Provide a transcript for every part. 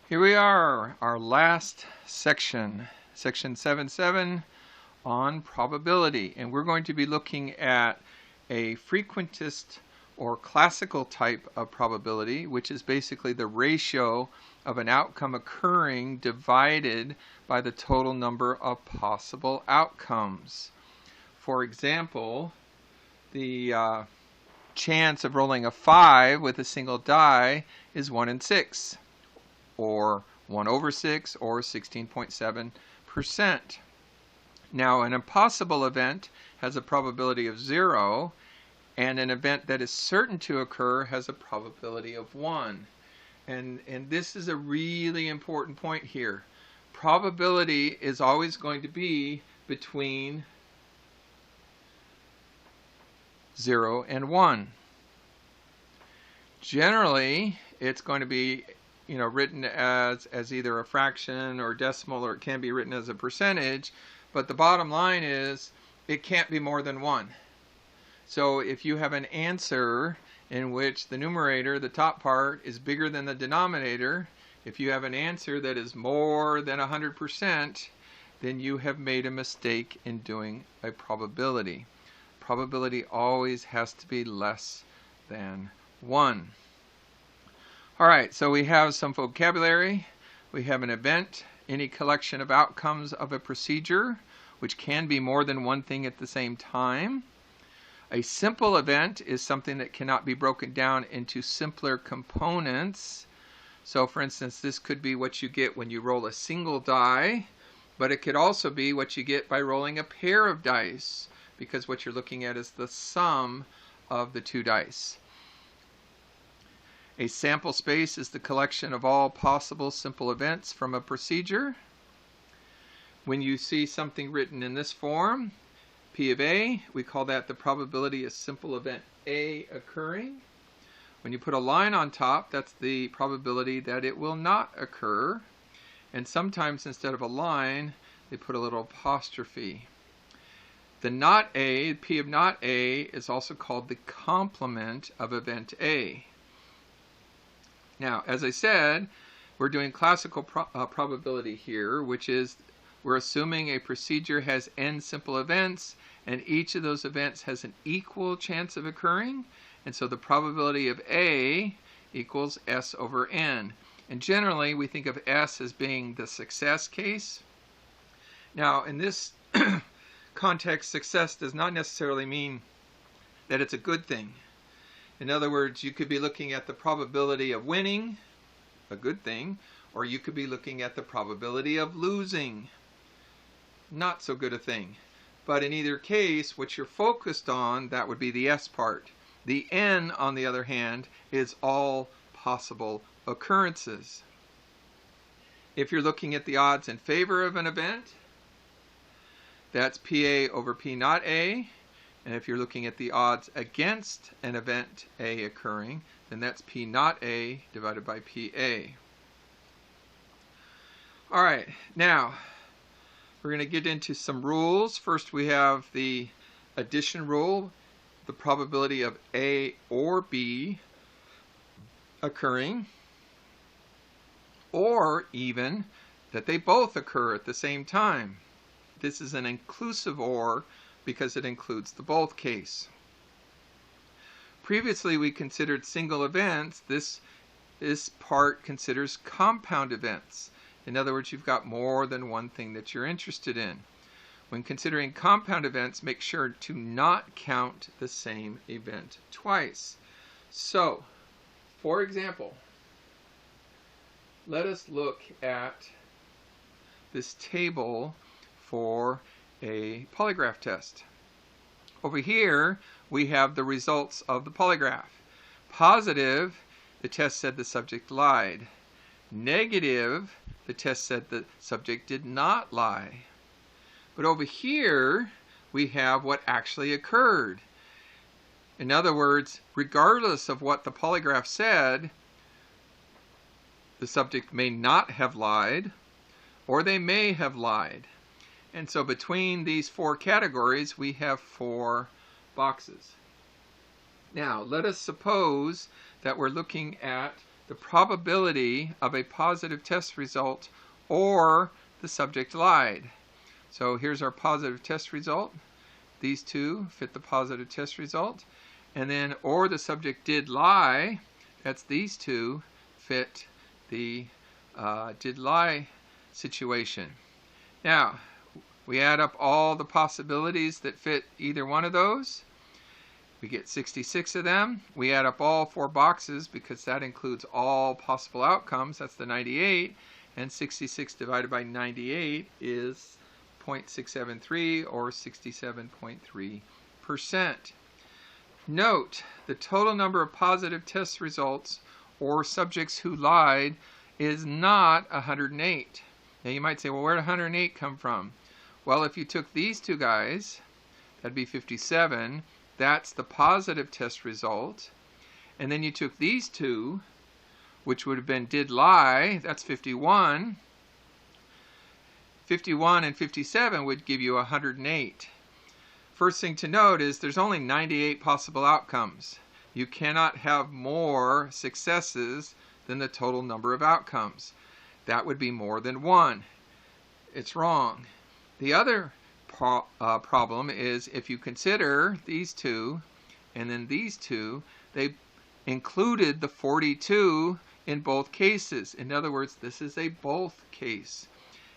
Here we are, our last section, section 7.7 on probability. And we're going to be looking at a frequentist or classical type of probability, which is basically the ratio of an outcome occurring divided by the total number of possible outcomes. For example, the chance of rolling a 5 with a single die is 1 in 6. Or 1 over 6, or 16.7%. Now, an impossible event has a probability of 0, and an event that is certain to occur has a probability of 1. And this is a really important point here. Probability is always going to be between 0 and 1. Generally, it's going to be written as either a fraction or decimal, or it can be written as a percentage, but the bottom line is it can't be more than 1. So if you have an answer in which the numerator, the top part, is bigger than the denominator, if you have an answer that is more than 100%, then you have made a mistake in doing a probability. Probability always has to be less than 1. Alright, so we have some vocabulary. We have an event, any collection of outcomes of a procedure, which can be more than one thing at the same time. A simple event is something that cannot be broken down into simpler components. So for instance, this could be what you get when you roll a single die, but it could also be what you get by rolling a pair of dice, because what you're looking at is the sum of the two dice. A sample space is the collection of all possible simple events from a procedure. When you see something written in this form, P of A, we call that the probability of simple event A occurring. When you put a line on top, that's the probability that it will not occur. And sometimes instead of a line, they put a little apostrophe. The not A, P of not A, is also called the complement of event A. Now, as I said, we're doing classical probability here, which is we're assuming a procedure has n simple events, and each of those events has an equal chance of occurring, and so the probability of A equals S over n. And generally, we think of S as being the success case. Now, in this context, success does not necessarily mean that it's a good thing. In other words, you could be looking at the probability of winning, a good thing, or you could be looking at the probability of losing, not so good a thing. But in either case, what you're focused on, that would be the S part. The N, on the other hand, is all possible occurrences. If you're looking at the odds in favor of an event, that's PA over P not A. And if you're looking at the odds against an event A occurring, then that's P not A divided by PA. Alright, now we're going to get into some rules. First we have the addition rule, the probability of A or B occurring, or even that they both occur at the same time. This is an inclusive OR because it includes the both case. Previously we considered single events. This part considers compound events. In other words, you've got more than one thing that you're interested in. When considering compound events, make sure to not count the same event twice. So, for example, let us look at this table for a polygraph test. Over here we have the results of the polygraph. Positive, the test said the subject lied. Negative, the test said the subject did not lie. But over here we have what actually occurred. In other words, regardless of what the polygraph said, the subject may not have lied, or they may have lied. And so between these four categories, we have 4 boxes. Now, let us suppose that we're looking at the probability of a positive test result or the subject lied. So here's our positive test result. These two fit the positive test result. And then, or the subject did lie, that's these two, fit the did lie situation. Now, we add up all the possibilities that fit either one of those. We get 66 of them. We add up all 4 boxes because that includes all possible outcomes. That's the 98. And 66 divided by 98 is 0.673 or 67.3%. Note, the total number of positive test results or subjects who lied is not 108. Now you might say, well, where did 108 come from? Well, if you took these two guys, that'd be 57. That's the positive test result. And then you took these two, which would have been did lie, that's 51. 51 and 57 would give you 108. First thing to note is there's only 98 possible outcomes. You cannot have more successes than the total number of outcomes. That would be more than 1. It's wrong. The other problem is if you consider these two and then these two, they included the 42 in both cases. In other words, this is a both case.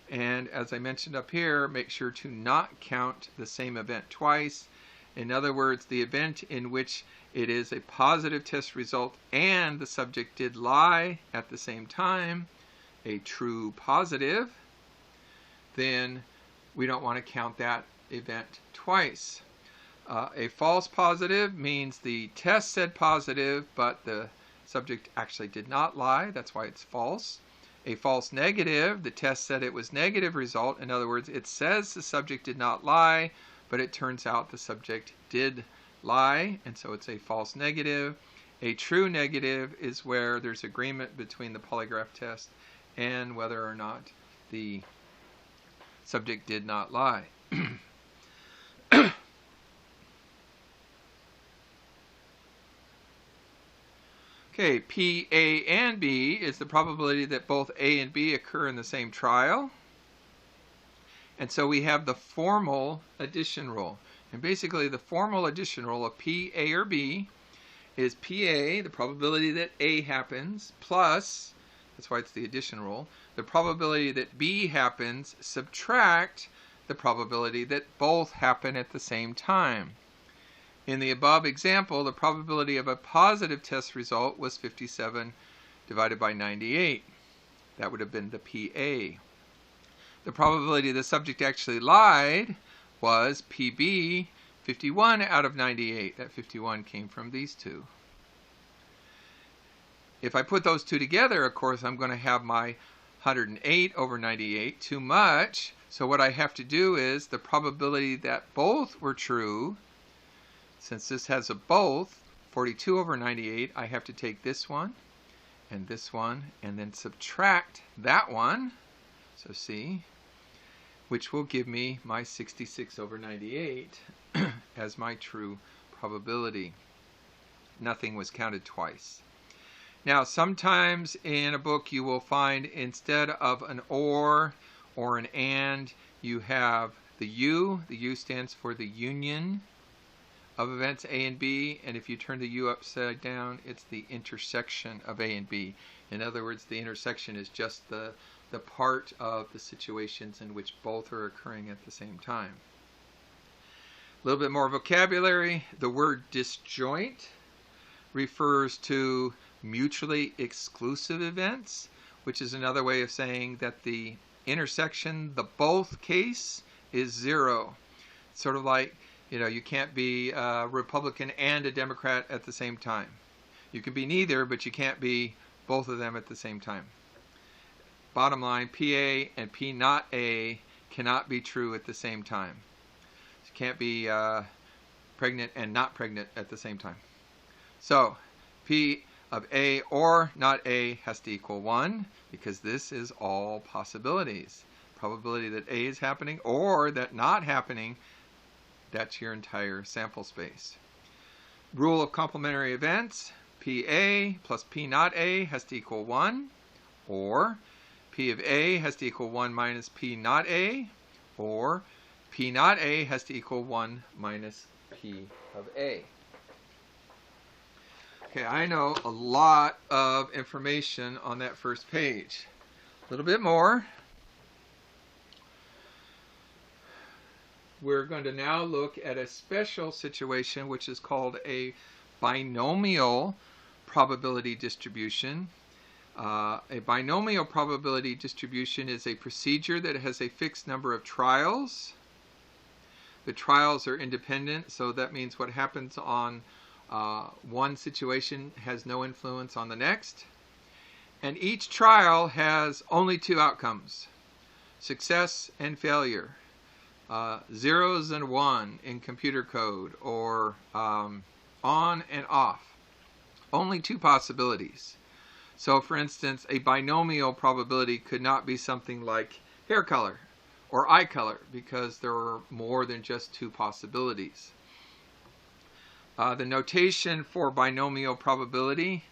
And as I mentioned up here, make sure to not count the same event twice. In other words, the event in which it is a positive test result and the subject did lie at the same time, a true positive, then we don't want to count that event twice. A false positive means the test said positive, but the subject actually did not lie. That's why it's false. A false negative, the test said it was negative result. In other words, it says the subject did not lie, but it turns out the subject did lie, and so it's a false negative. A true negative is where there's agreement between the polygraph test and whether or not the subject did not lie. Okay, P, A, and B is the probability that both A and B occur in the same trial. And so we have the formal addition rule. And basically the formal addition rule of P, A, or B is PA, the probability that A happens, plus, that's why it's the addition rule, the probability that B happens, subtract the probability that both happen at the same time. In the above example, the probability of a positive test result was 57 divided by 98. That would have been the PA. The probability the subject actually lied was PB, 51 out of 98. That 51 came from these two. If I put those two together, of course, I'm going to have my 108 over 98, too much. So what I have to do is the probability that both were true, since this has a both, 42 over 98, I have to take this one, and then subtract that one, so C, which will give me my 66 over 98 as my true probability. Nothing was counted twice. Now, sometimes in a book you will find instead of an or an and, you have the U. The U stands for the union of events A and B, and if you turn the U upside down, it's the intersection of A and B. In other words, the intersection is just the part of the situations in which both are occurring at the same time. A little bit more vocabulary. The word disjoint refers to mutually exclusive events, which is another way of saying that the intersection, the both case, is 0. Sort of like, you can't be a Republican and a Democrat at the same time. You can be neither, but you can't be both of them at the same time. Bottom line, PA and P not A cannot be true at the same time. You can't be pregnant and not pregnant at the same time. So, P of A or not A has to equal 1, because this is all possibilities. Probability that A is happening or that not happening, that's your entire sample space. Rule of complementary events. PA plus P naught A has to equal 1, or P of A has to equal 1 minus P naught A, or P naught A has to equal 1 minus P of A. Okay, I know a lot of information on that first page. A little bit more. We're going to now look at a special situation which is called a binomial probability distribution. A binomial probability distribution is a procedure that has a fixed number of trials. The trials are independent, so that means what happens on one situation has no influence on the next. And each trial has only two outcomes, success and failure. Zeros and 1 in computer code, or on and off. Only two possibilities. So for instance, a binomial probability could not be something like hair color or eye color, because there are more than just two possibilities. The notation for binomial probability,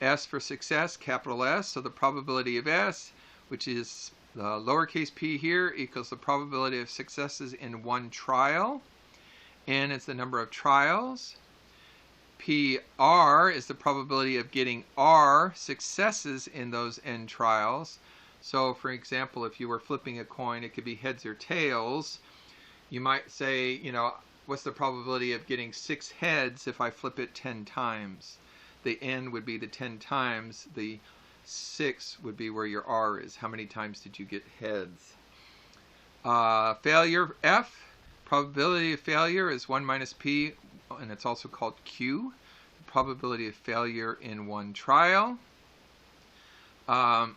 S for success, capital S, so the probability of S, which is the lowercase p here, equals the probability of successes in one trial. N is the number of trials. PR is the probability of getting R successes in those N trials. So for example, if you were flipping a coin, it could be heads or tails. You might say, what's the probability of getting 6 heads if I flip it 10 times? The N would be the 10 times. The 6 would be where your R is. How many times did you get heads? Failure, F. Probability of failure is 1 minus P, and it's also called Q. The probability of failure in one trial. And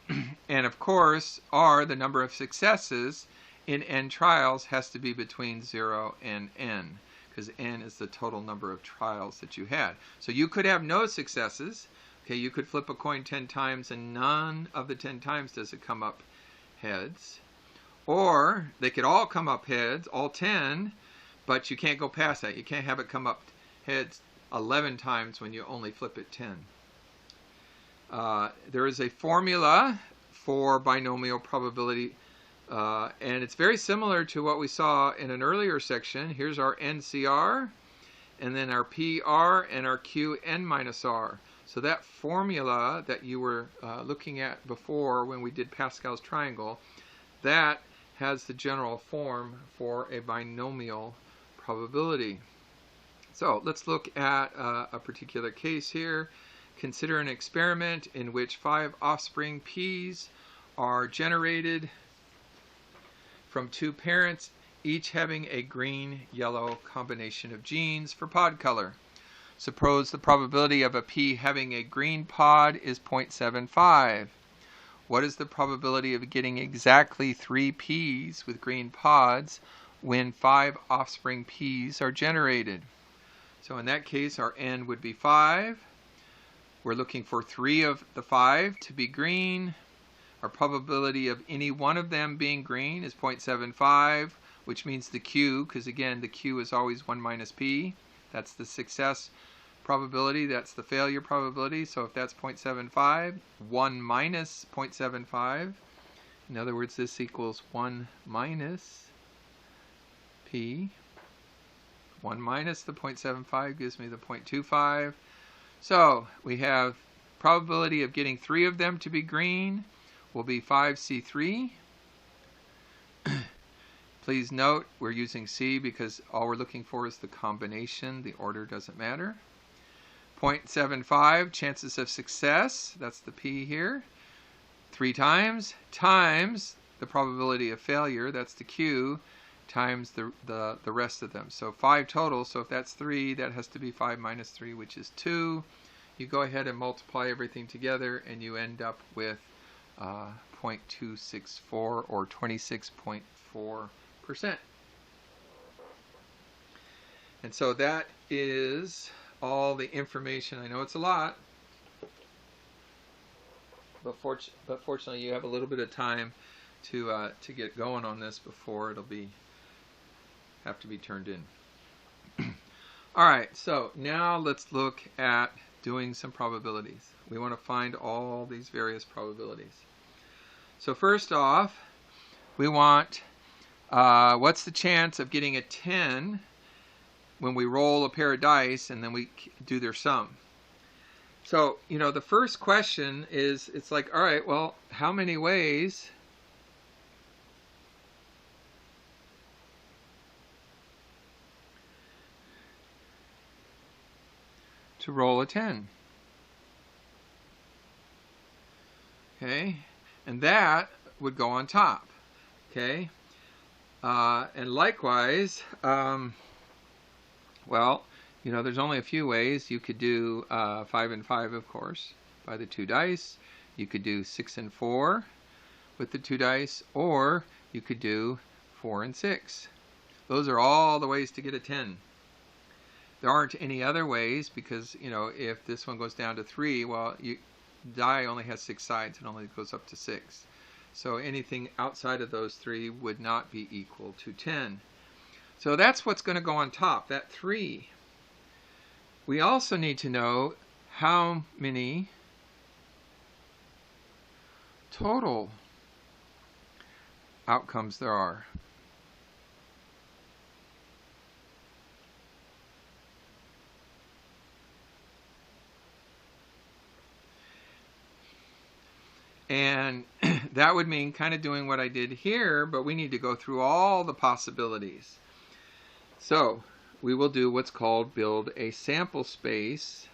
of course, R, the number of successes in N trials, has to be between 0 and N, because N is the total number of trials that you had. So you could have no successes. Okay, you could flip a coin 10 times and none of the 10 times does it come up heads. Or they could all come up heads, all 10, but you can't go past that. You can't have it come up heads 11 times when you only flip it 10. There is a formula for binomial probability, and it's very similar to what we saw in an earlier section. Here's our NCR, and then our PR and our QN minus R. So that formula that you were looking at before when we did Pascal's triangle, that has the general form for a binomial probability. So let's look at a particular case here. Consider an experiment in which 5 offspring P's are generated from 2 parents, each having a green-yellow combination of genes for pod color. Suppose the probability of a P having a green pod is 0.75. What is the probability of getting exactly 3 P's with green pods when 5 offspring P's are generated? So in that case, our N would be 5. We're looking for 3 of the 5 to be green. Our probability of any one of them being green is 0.75, which means the Q, because again, the Q is always 1 minus P. That's the success probability, that's the failure probability. So if that's 0.75, 1 minus 0.75. In other words, this equals 1 minus P. 1 minus the 0.75 gives me the 0.25. So we have probability of getting 3 of them to be green will be 5C3. Please note we're using C because all we're looking for is the combination. The order doesn't matter. 0.75 chances of success, that's the P here, 3 times the probability of failure, that's the Q, times the rest of them. So 5 total, so if that's 3, that has to be 5 minus 3, which is 2. You go ahead and multiply everything together and you end up with 0.264 or 26.4%. And so that is all the information. I know it's a lot, but fortunately you have a little bit of time to get going on this before it'll have to be turned in. All right, so now let's look at doing some probabilities. We want to find all these various probabilities. So first off, we want what's the chance of getting a 10 when we roll a pair of dice and then we do their sum. So, you know, the first question is, it's like, all right, well, how many ways to roll a 10? Okay, and that would go on top. Okay, and likewise, well, you know, there's only a few ways. You could do 5 and 5, of course, by the 2 dice. You could do 6 and 4 with the 2 dice, or you could do 4 and 6. Those are all the ways to get a 10. There aren't any other ways because, you know, if this one goes down to 3, well, die only has 6 sides. It only goes up to 6. So anything outside of those 3 would not be equal to 10. So that's what's going to go on top, that 3. We also need to know how many total outcomes there are. And that would mean kind of doing what I did here, but we need to go through all the possibilities. So we will do what's called build a sample space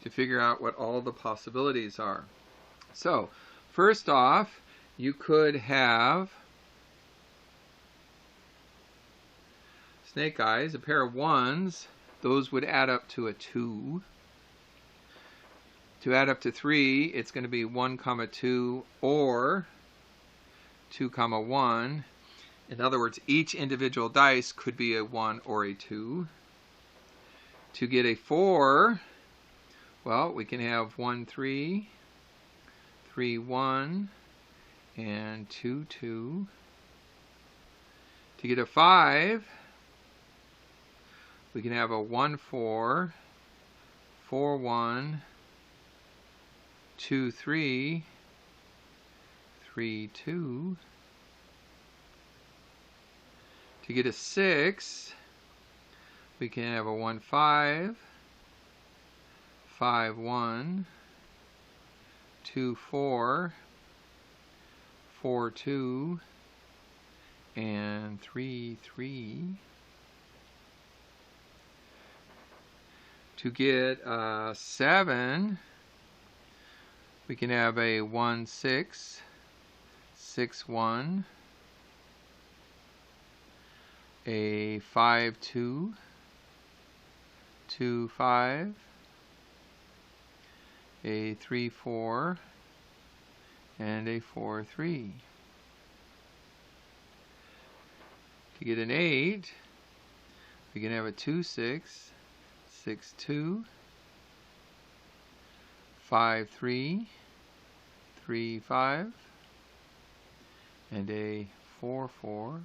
to figure out what all the possibilities are. So first off, you could have snake eyes, a pair of 1s. Those would add up to a 2. To add up to 3, it's going to be 1, 2, or 2, 1. In other words, each individual dice could be a 1 or a 2. To get a 4, well, we can have 1, 3, 3, 1, and 2, 2. To get a 5, we can have a 1, 4, 4, 1, 2, 3, 3, 2. To get a 6, we can have a 1, 5, 5, 1, 2, 4, 4, 2, and 3, 3. To get a 7, we can have a 1, 6, 6, 1, a 5, 2, 2, 5, a 3, 4, and a 4, 3. To get an 8, we can have a 2, 6, 6, 2, 5, 3, 3, 5, and a 4, 4.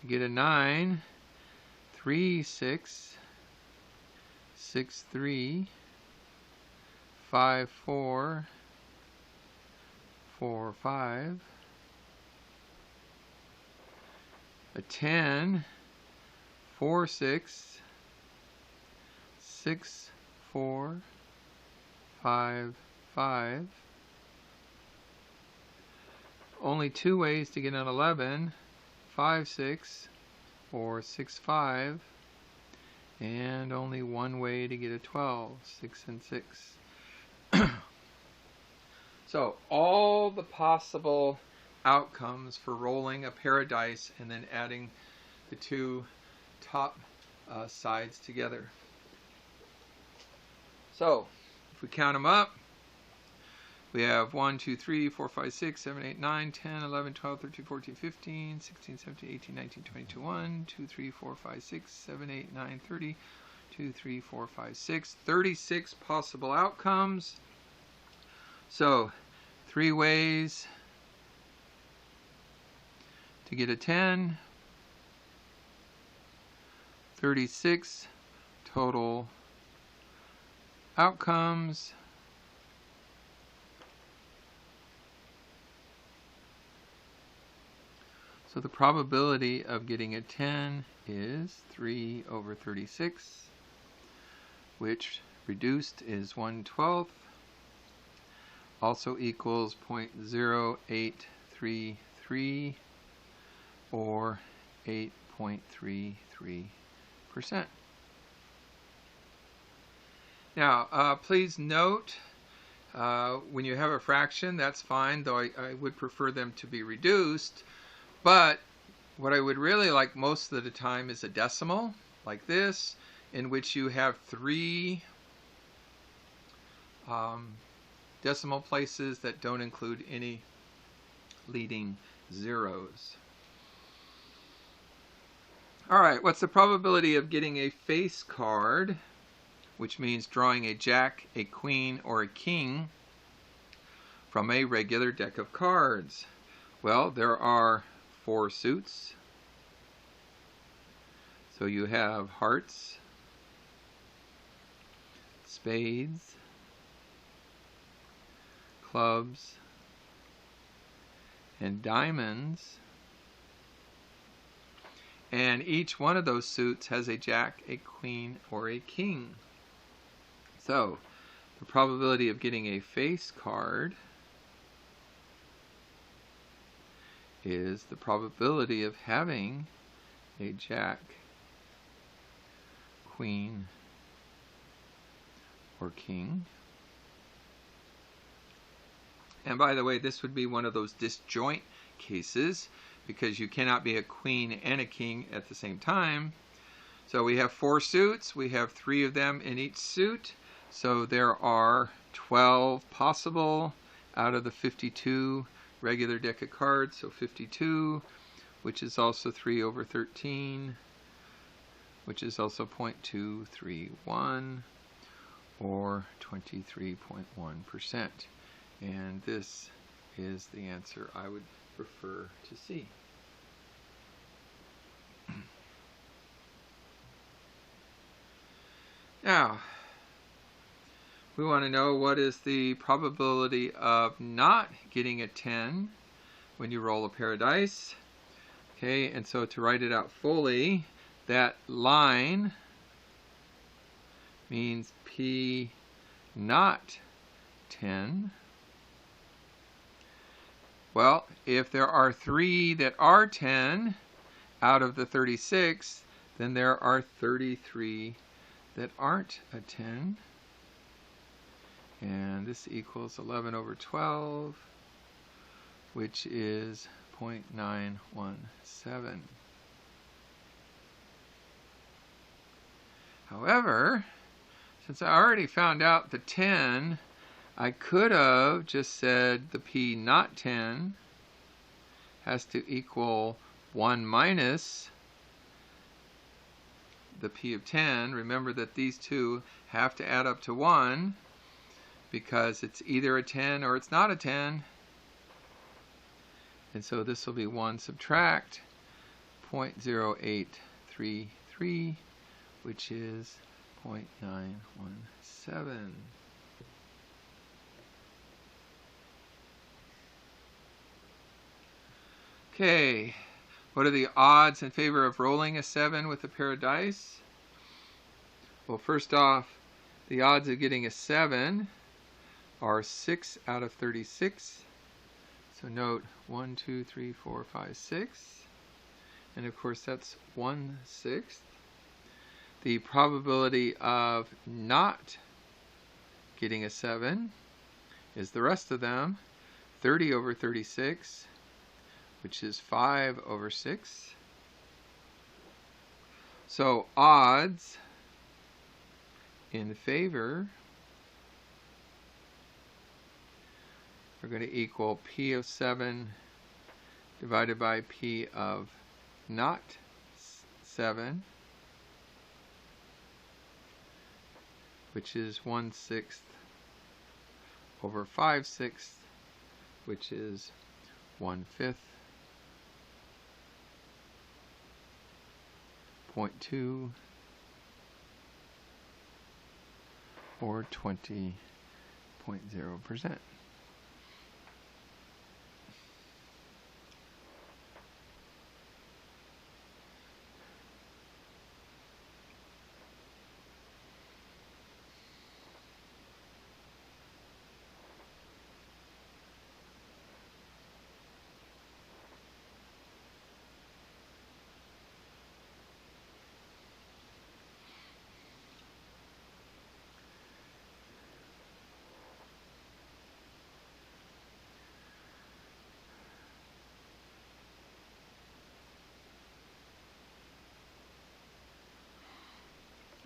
You get a 9, 3, 6, 6, 3, 5, 4, 4, 5. A 10, 4, 6, 6, 4, 5, 5. Only 2 ways to get an 11, 5, 6, or 6, 5. And only 1 way to get a 12, 6 and 6. So all the possible outcomes for rolling a pair of dice and then adding the 2 top sides together. So if we count them up, we have 1, 2, 3, 4, 5, 6, 7, 8, 9, 10, 11, 12, 13, 14, 15, 16, 17, 18, 19, 20, 21, 2, 3, 4, 5, 6, 7, 8, 9, 30, 2, 3, 4, 5, 6, 36 possible outcomes. So 3 ways to get a 10. 36 total outcomes. So the probability of getting a 10 is 3 over 36, which reduced is 1/12, also equals 0.0833 or 8.33%. Now, please note, when you have a fraction, that's fine, though I would prefer them to be reduced. But what I would really like most of the time is a decimal, like this, in which you have 3 decimal places that don't include any leading zeros. All right, what's the probability of getting a face card, which means drawing a jack, a queen, or a king from a regular deck of cards? Well, there are 4 suits. So you have hearts, spades, clubs, and diamonds. And each one of those suits has a jack, a queen, or a king. So the probability of getting a face card is the probability of having a jack, queen, or king. And by the way, this would be one of those disjoint cases because you cannot be a queen and a king at the same time. So we have 4 suits. We have 3 of them in each suit. So there are 12 possible out of the 52 regular deck of cards. So 52, which is also 3 over 13, which is also 0.231 or 23.1%. And this is the answer I would prefer to see. Now, we want to know what is the probability of not getting a 10 when you roll a pair of dice. Okay, and so to write it out fully, that line means P not 10. Well, if there are 3 that are 10 out of the 36, then there are 33 that aren't a 10. And this equals 11 over 12, which is 0.917. However, since I already found out the 10, I could have just said the P not 10 has to equal 1 minus the P of 10. Remember that these two have to add up to 1 because it's either a 10 or it's not a 10. And so this will be 1 subtract 0.0833, which is 0.917. Okay, what are the odds in favor of rolling a 7 with a pair of dice? Well, first off, the odds of getting a 7 are 6 out of 36. So note 1, 2, 3, 4, 5, 6. And of course that's 1/6. The probability of not getting a 7 is the rest of them, 30 over 36, which is 5 over 6. So odds in favor are going to equal P of 7 divided by P of not 7, which is 1/6 over 5/6, which is 1/5. 0.2 or 20.0%.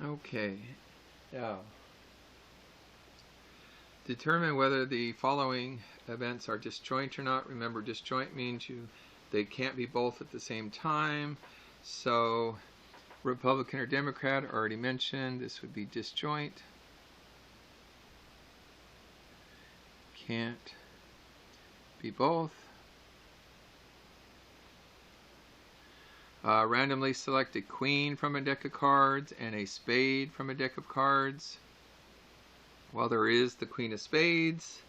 Okay, now determine whether the following events are disjoint or not. Remember, disjoint means they can't be both at the same time. So Republican or Democrat, already mentioned, this would be disjoint. Can't be both. Randomly select a queen from a deck of cards and a spade from a deck of cards. Well, there is the queen of spades,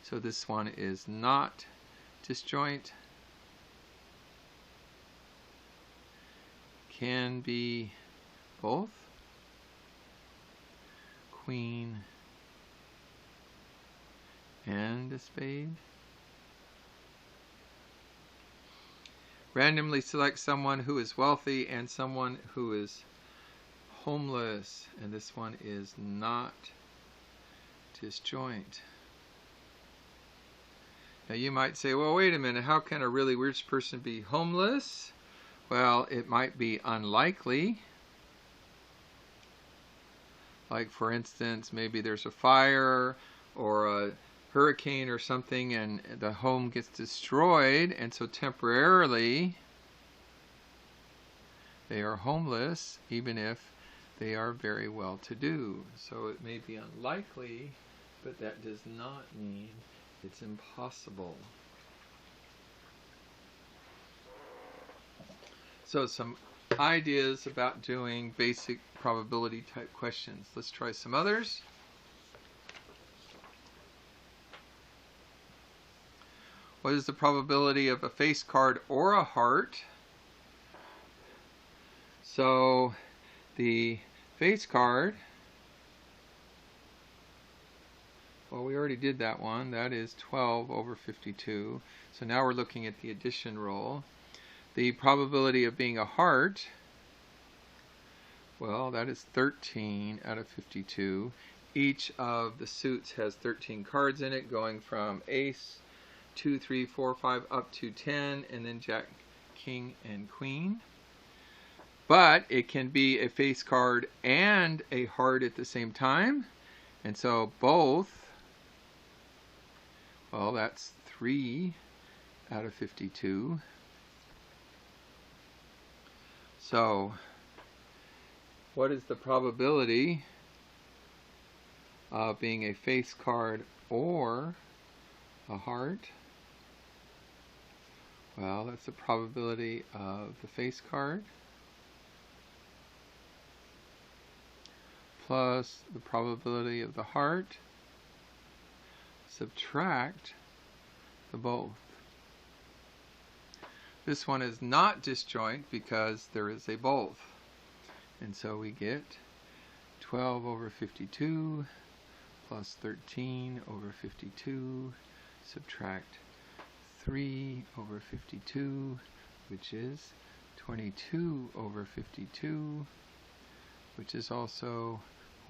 so this one is not disjoint. Can be both. Queen and a spade. Randomly select someone who is wealthy and someone who is homeless, and this one is not disjoint. Now you might say, well, wait a minute, how can a really rich person be homeless? Well, it might be unlikely. Like, for instance, maybe there's a fire or a hurricane or something and the home gets destroyed, and so temporarily they are homeless even if they are very well to do. So it may be unlikely, but that does not mean it's impossible. So some ideas about doing basic probability type questions. Let's try some others. What is the probability of a face card or a heart? So the face card, well, we already did that one. That is 12 over 52. So now we're looking at the addition roll. The probability of being a heart, well, that is 13 out of 52. Each of the suits has 13 cards in it, going from ace, 2, 3, 4, 5 up to 10, and then jack, king, and queen. But it can be a face card and a heart at the same time, and so both, well, that's 3 out of 52. So what is the probability of being a face card or a heart? Well, that's the probability of the face card plus the probability of the heart, subtract the both. This one is not disjoint because there is a both. And so we get 12 over 52 plus 13 over 52, subtract 3 over 52, which is 22 over 52, which is also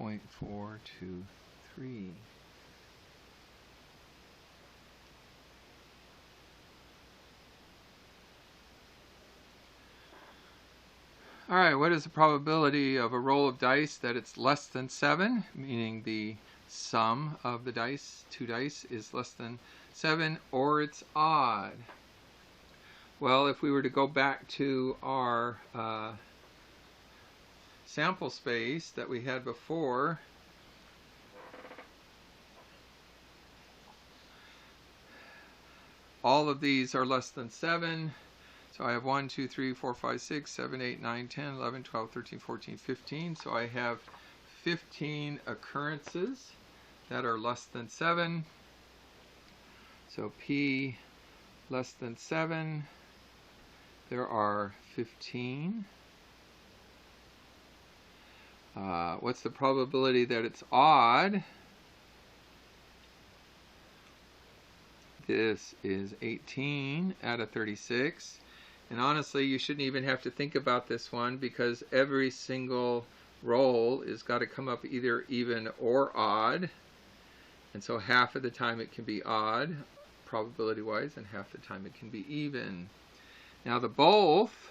0.423. Alright, what is the probability of a roll of dice that it's less than 7, meaning the sum of the dice, 2 dice, is less than 7, or it's odd? Well, if we were to go back to our sample space that we had before, all of these are less than 7. So I have 1, 2, 3, 4, 5, 6, 7, 8, 9, 10, 11, 12, 13, 14, 15. So I have 15 occurrences that are less than 7. So P less than 7, there are 15. What's the probability that it's odd? This is 18 out of 36. And honestly, you shouldn't even have to think about this one because every single roll is got to come up either even or odd. And so half of the time it can be odd, probability-wise, and half the time it can be even. Now the both,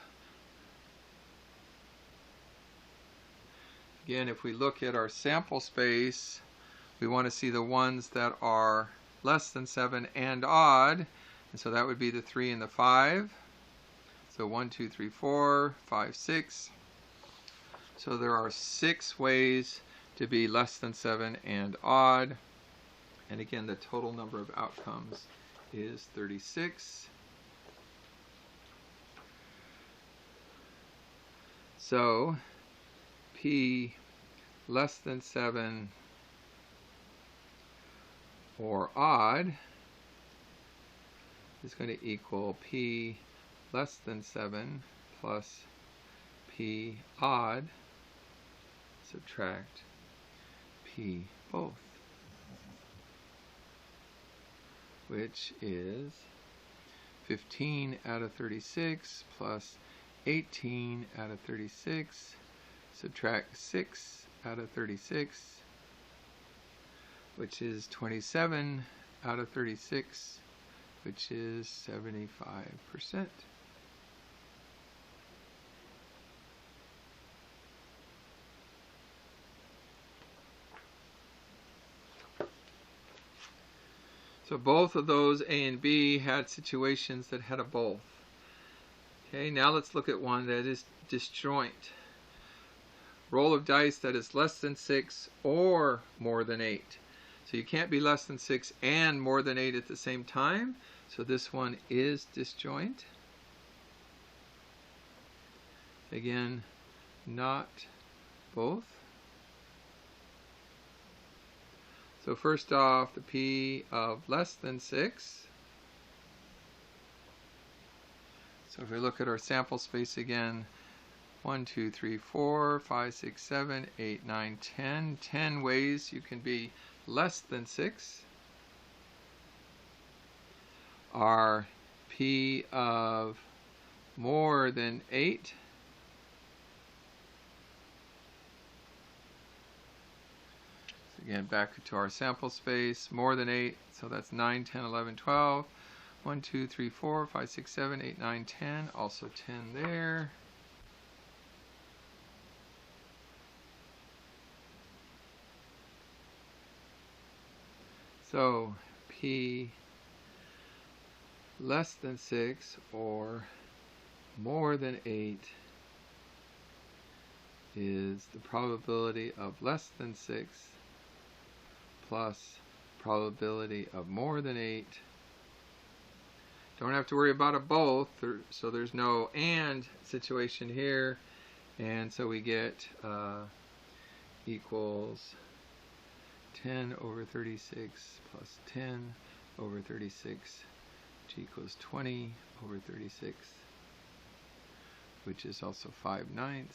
again, if we look at our sample space, we want to see the ones that are less than 7 and odd. And so that would be the 3 and the 5. So 1, 2, 3, 4, 5, 6. So there are 6 ways to be less than 7 and odd. And again, the total number of outcomes is 36. So P less than 7 or odd is going to equal P less than 7 plus P odd, subtract P both, which is 15 out of 36 plus 18 out of 36, subtract 6 out of 36, which is 27 out of 36, which is 75%. So both of those, A and B, had situations that had a both. Okay, now let's look at one that is disjoint. Roll of dice that is less than 6 or more than 8. So you can't be less than 6 and more than 8 at the same time. So this one is disjoint. Again, not both. So first off, the P of less than 6. So if we look at our sample space again, 1, 2, 3, 4, 5, 6, 7, 8, 9, 10. 10 ways you can be less than 6. Our P of more than 8. So again, back to our sample space, more than 8, so that's 9, 10, 11, 12. 1, 2, 3, 4, 5, 6, 7, 8, 9, 10. Also 10 there. So P less than 6 or more than 8 is the probability of less than 6 plus probability of more than 8. Don't have to worry about a both, so there's no and situation here, and so we get equals 10 over 36 plus 10 over 36, which equals 20 over 36, which is also 5/9,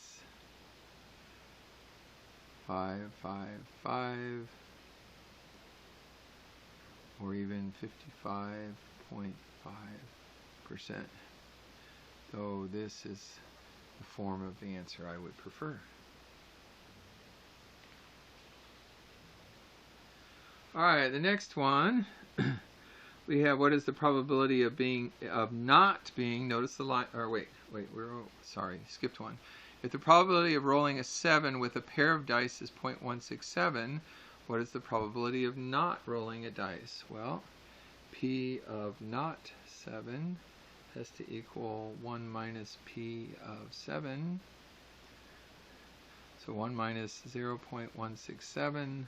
5, 5, 5, or even 55.5%, though this is the form of the answer I would prefer. Alright, the next one, we have what is the probability of not being, notice the line, or sorry, skipped one. If the probability of rolling a 7 with a pair of dice is 0.167, what is the probability of not rolling a dice? Well, P of not 7 has to equal 1 minus P of 7. So 1 minus 0.167,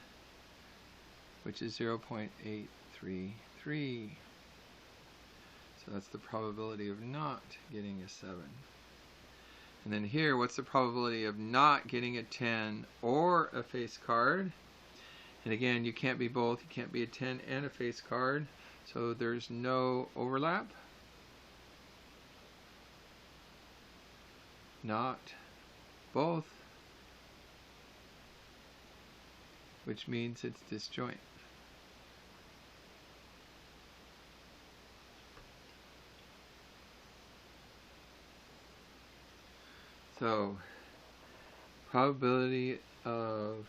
which is 0.833. So that's the probability of not getting a 7. And then here, what's the probability of not getting a 10 or a face card? And again, you can't be both. You can't be a 10 and a face card. So there's no overlap. Not both, which means it's disjoint. So, probability of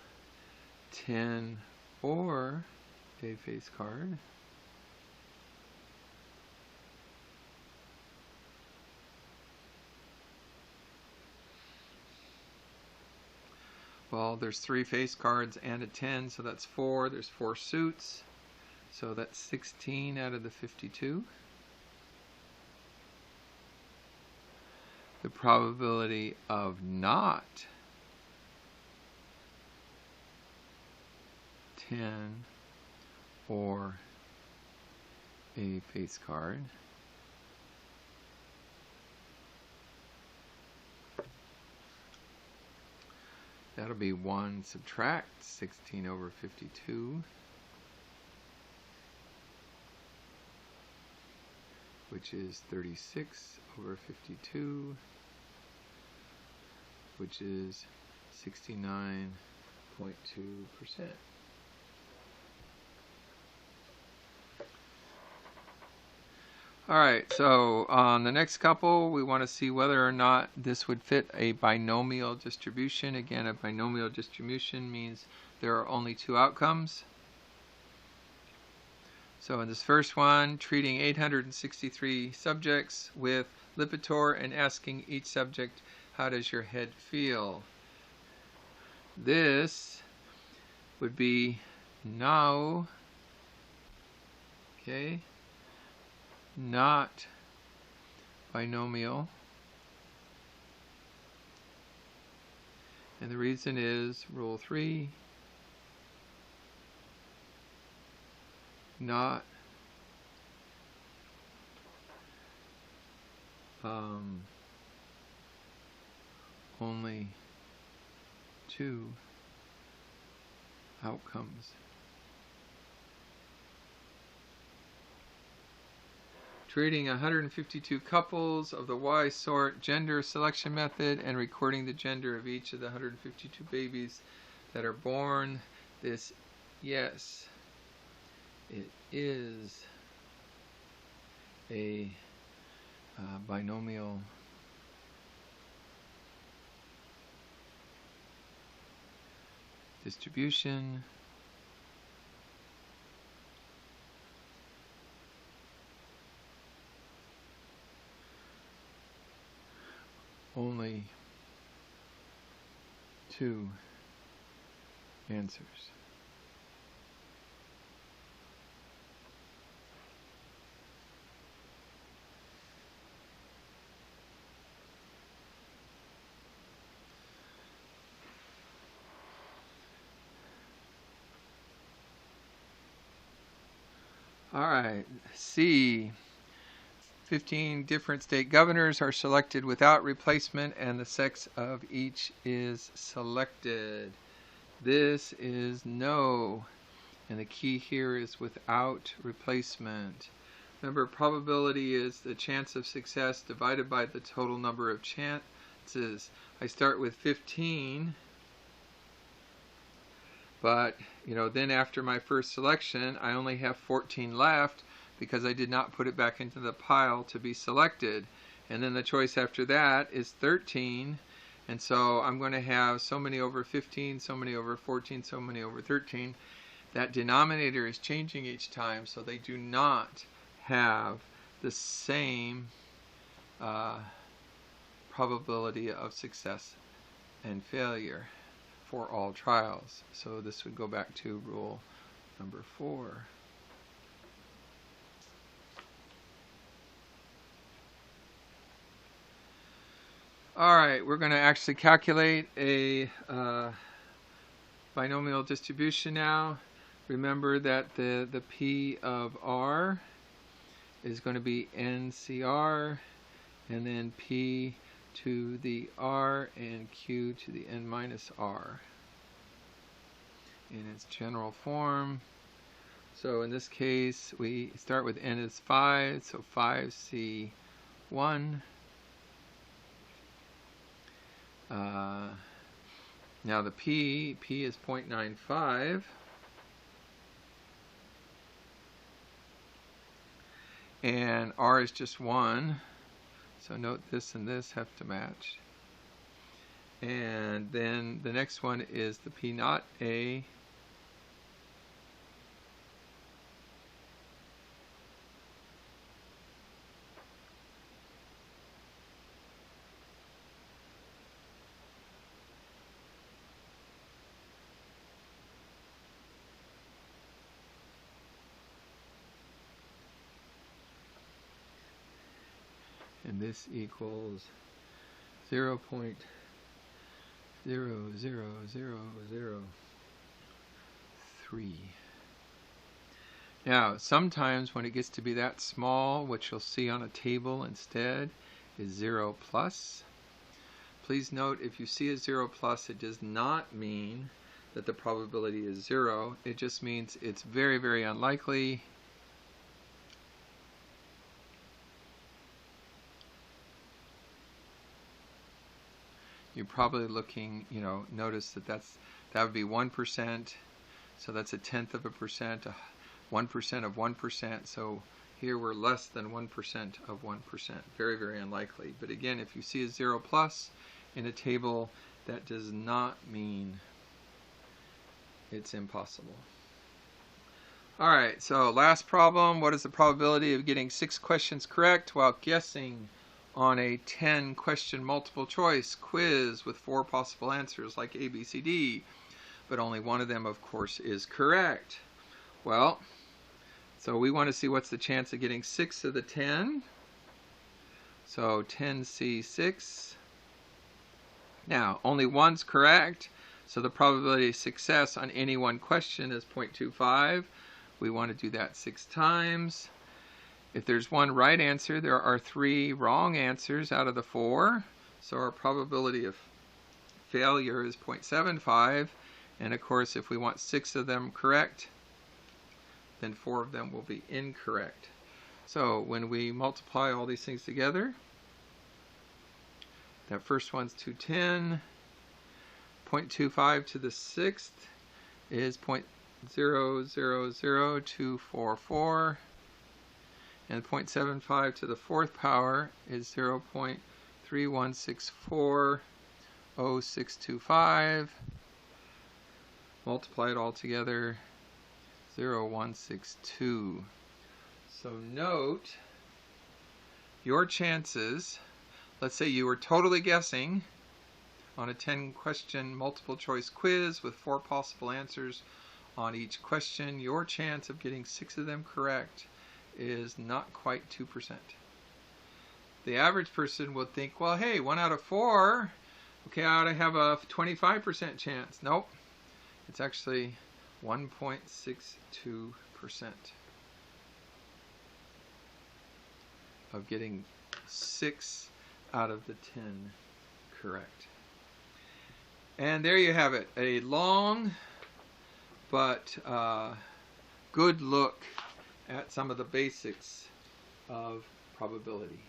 10 or a face card well, there's 3 face cards and a 10, so that's 4. There's 4 suits, so that's 16 out of the 52. The probability of not 10 or a face card that'll be 1 subtract 16 over 52, which is 36 over 52, which is 69.2%. Alright, so on the next couple, we want to see whether or not this would fit a binomial distribution. Again, a binomial distribution means there are only 2 outcomes. So in this first one, treating 863 subjects with Lipitor and asking each subject, how does your head feel? This would be now, okay, not binomial. And the reason is rule 3, not only 2 outcomes. Treating 152 couples of the Y sort gender selection method and recording the gender of each of the 152 babies that are born. This, yes, it is a binomial distribution. Only 2 answers. All right, C. 15 different state governors are selected without replacement and the sex of each is selected. This is no, and the key here is without replacement. Remember, probability is the chance of success divided by the total number of chances. I start with 15, but then after my first selection I only have 14 left because I did not put it back into the pile to be selected. And then the choice after that is 13, and so I'm going to have so many over 15, so many over 14, so many over 13. That denominator is changing each time, so they do not have the same probability of success and failure for all trials. So this would go back to rule number 4. Alright, we're going to actually calculate a binomial distribution now. Remember that the P of R is going to be NCR, and then P to the r and q to the n minus r in its general form. So in this case, we start with n is 5, so 5c1. Now the p is 0.95. And r is just 1. So note this and this have to match. And then the next one is the p naught a. And this equals 0.00003. Now, sometimes when it gets to be that small, what you'll see on a table instead is 0 plus. Please note, if you see a 0 plus, it does not mean that the probability is 0. It just means it's very, very unlikely. You're probably looking, notice that that would be 1%, so that's 1/10 of a percent, 1% of 1%, so here we're less than 1% of 1%. Very, very unlikely. But again, if you see a 0 plus in a table, that does not mean it's impossible. Alright, so last problem. What is the probability of getting 6 questions correct while guessing on a 10-question multiple choice quiz with 4 possible answers like A, B, C, D, but only one of them, of course, is correct? Well, so we want to see what's the chance of getting 6 of the 10. So 10C6. Now, only one's correct, so the probability of success on any one question is 0.25. We want to do that 6 times. If there's one right answer, there are 3 wrong answers out of the 4. So our probability of failure is 0.75. And of course, if we want 6 of them correct, then 4 of them will be incorrect. So when we multiply all these things together, that first one's 210. 0.25 to the 6th is 0.000244. And 0.75 to the 4th power is 0.31640625. Multiply it all together, 0.162. So note your chances. Let's say you were totally guessing on a 10-question multiple choice quiz with 4 possible answers on each question. Your chance of getting 6 of them correct is not quite 2%. The average person would think, well, hey, 1 out of 4, okay, I ought to have a 25% chance. Nope, it's actually 1.62% of getting 6 out of the 10 correct. And there you have it, a long but good look at some of the basics of probability.